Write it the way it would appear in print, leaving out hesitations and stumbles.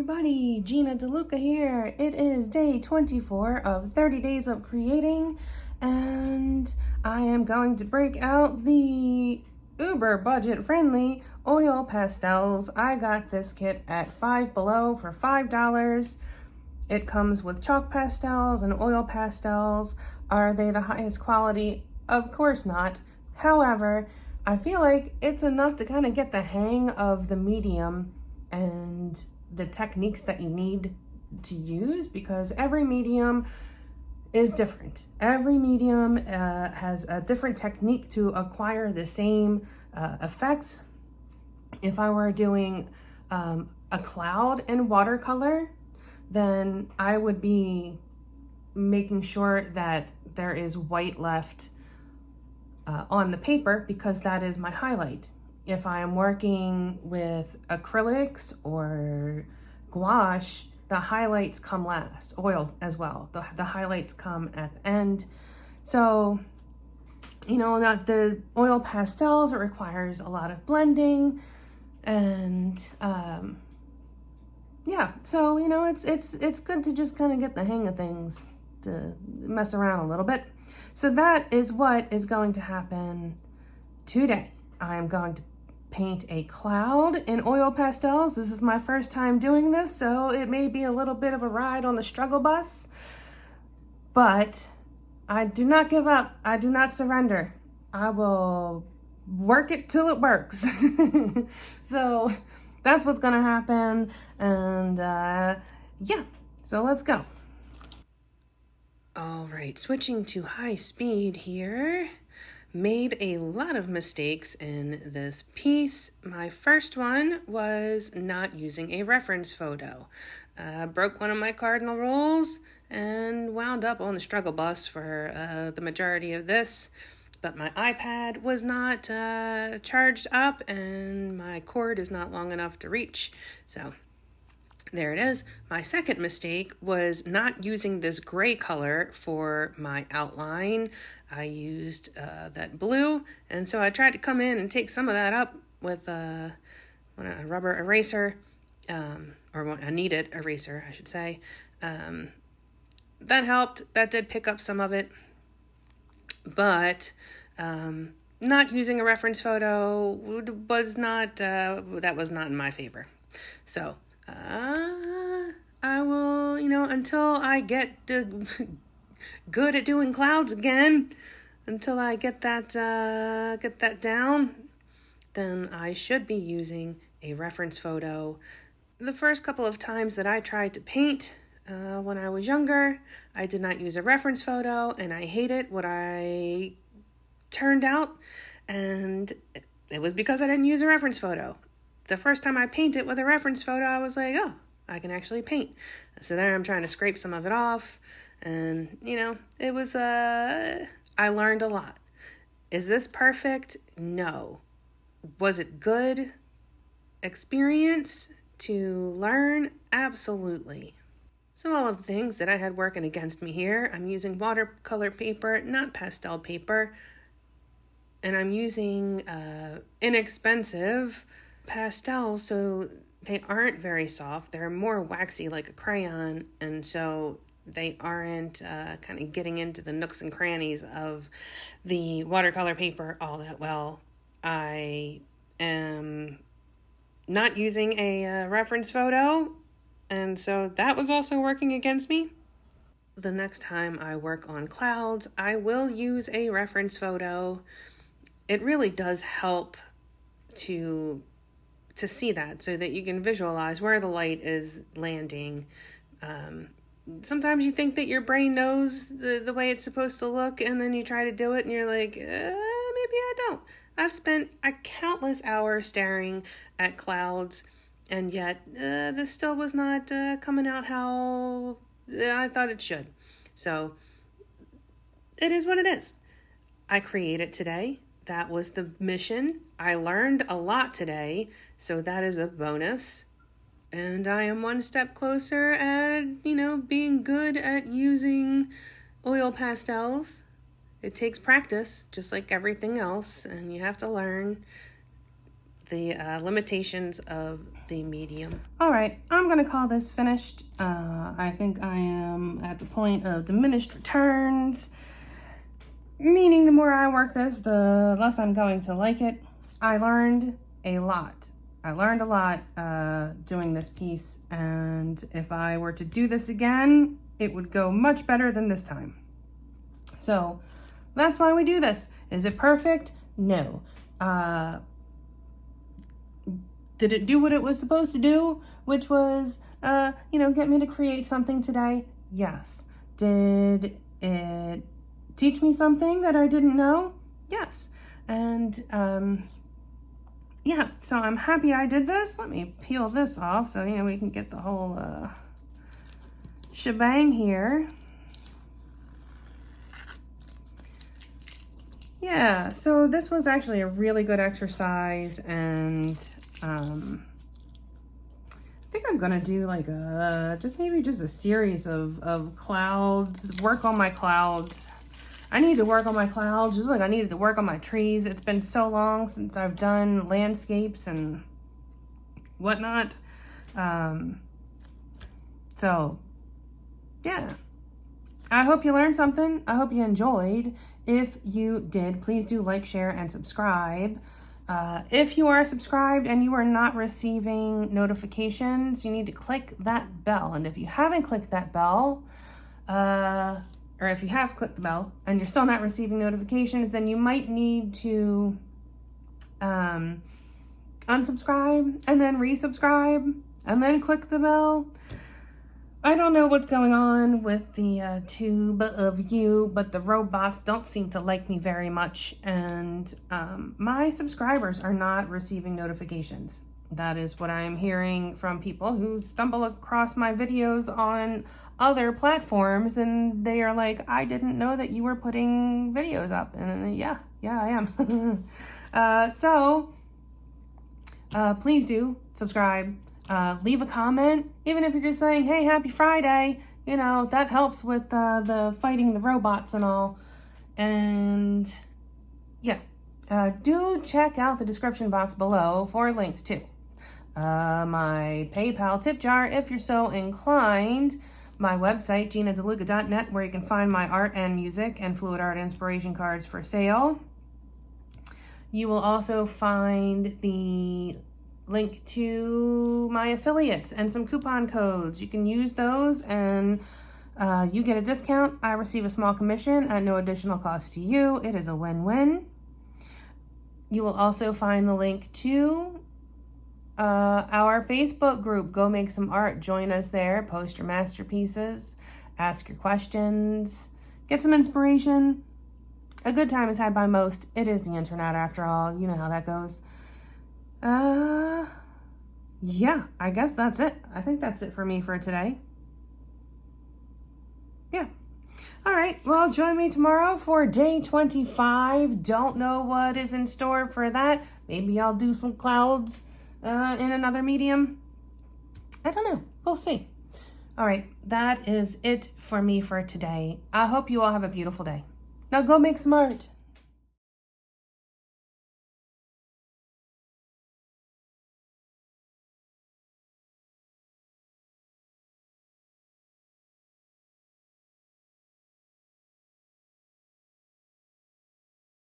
everybody, Gina DeLuca here. It is day 24 of 30 days of creating, and I am going to break out the uber budget friendly oil pastels. I got this kit at Five Below for $5. It comes with chalk pastels and oil pastels. Are they the highest quality? Of course not. However, I feel like it's enough to kind of get the hang of the medium and the techniques that you need to use, because every medium is different. Every medium has a different technique to acquire the same effects. If I were doing a cloud in watercolor, then I would be making sure that there is white left on the paper, because that is my highlight. If I am working with acrylics or gouache, the highlights come last. Oil as well. The highlights come at the end. So, not the oil pastels, it requires a lot of blending, and yeah. So it's good to just kind of get the hang of things, to mess around a little bit. So that is what is going to happen today. I am going to paint a cloud in oil pastels. This is my first time doing this, so it may be a little bit of a ride on the struggle bus, but I do not give up. I do not surrender. I will work it till it works. So that's what's gonna happen, and yeah, so let's go. All right, switching to high speed here. Made a lot of mistakes in this piece. My first one was not using a reference photo. Broke one of my cardinal rules and wound up on the struggle bus for the majority of this. But my iPad was not charged up and my cord is not long enough to reach. So there it is. My second mistake was not using this gray color for my outline. I used that blue, and so I tried to come in and take some of that up with a rubber eraser, or a kneaded eraser, I should say. That helped. That did pick up some of it, but not using a reference photo was not, that was not in my favor. So I will, until I get good at doing clouds again, until I get that down, then I should be using a reference photo. The first couple of times that I tried to paint when I was younger, I did not use a reference photo, and I hated what I turned out, and it was because I didn't use a reference photo. The first time I painted with a reference photo, I was like, oh, I can actually paint. So there I'm trying to scrape some of it off. And, it was, I learned a lot. Is this perfect? No. Was it good experience to learn? Absolutely. So all of the things that I had working against me here, I'm using watercolor paper, not pastel paper. And I'm using inexpensive pastels, so they aren't very soft. They're more waxy like a crayon, and so they aren't kind of getting into the nooks and crannies of the watercolor paper all that well. I am not using a reference photo, and so that was also working against me. The next time I work on clouds, I will use a reference photo. It really does help to see that, so that you can visualize where the light is landing. Sometimes you think that your brain knows the way it's supposed to look, and then you try to do it and you're like, maybe I don't. I've spent a countless hour staring at clouds, and yet this still was not coming out how I thought it should. So it is what it is. I created today. That was the mission. I learned a lot today, so that is a bonus. And I am one step closer at, being good at using oil pastels. It takes practice, just like everything else, and you have to learn. the limitations of the medium. All right, I'm gonna call this finished. I think I am at the point of diminished returns, meaning the more I work this, the less I'm going to like it. I learned a lot. I learned a lot doing this piece, and if I were to do this again, it would go much better than this time. So that's why we do this. Is it perfect? No. Did it do what it was supposed to do, which was, get me to create something today? Yes. Did it teach me something that I didn't know? Yes. And, yeah, so I'm happy I did this. Let me peel this off so, we can get the whole shebang here. Yeah, so this was actually a really good exercise, and I think I'm gonna do like maybe just a series of clouds, work on my clouds. I need to work on my clouds just like I needed to work on my trees. It's been so long since I've done landscapes and whatnot. So yeah, I hope you learned something. I hope you enjoyed. If you did, please do like, share, and subscribe. If you are subscribed and you are not receiving notifications, you need to click that bell. And if you haven't clicked that bell, or if you have clicked the bell and you're still not receiving notifications, then you might need to unsubscribe and then resubscribe and then click the bell. I don't know what's going on with the tube of you, but the robots don't seem to like me very much, and my subscribers are not receiving notifications. That is what I'm hearing from people who stumble across my videos on other platforms, and they are like, I didn't know that you were putting videos up. And yeah, I am. So please do subscribe. Leave a comment, even if you're just saying, hey, happy Friday, that helps with the fighting the robots and all. And yeah, do check out the description box below for links to my PayPal tip jar if you're so inclined, my website, GinaDeLuca.net, where you can find my art and music and fluid art inspiration cards for sale. You will also find the link to my affiliates and some coupon codes. You can use those and you get a discount. I receive a small commission at no additional cost to you. It is a win-win. You will also find the link to our Facebook group. Go make some art. Join us there. Post your masterpieces. Ask your questions. Get some inspiration. A good time is had by most. It is the internet after all. You know how that goes. Yeah, I guess that's it. I think that's it for me for today. Yeah. All right. Well, join me tomorrow for day 25. Don't know what is in store for that. Maybe I'll do some clouds in another medium. I don't know. We'll see. All right. That is it for me for today. I hope you all have a beautiful day. Now go make some art.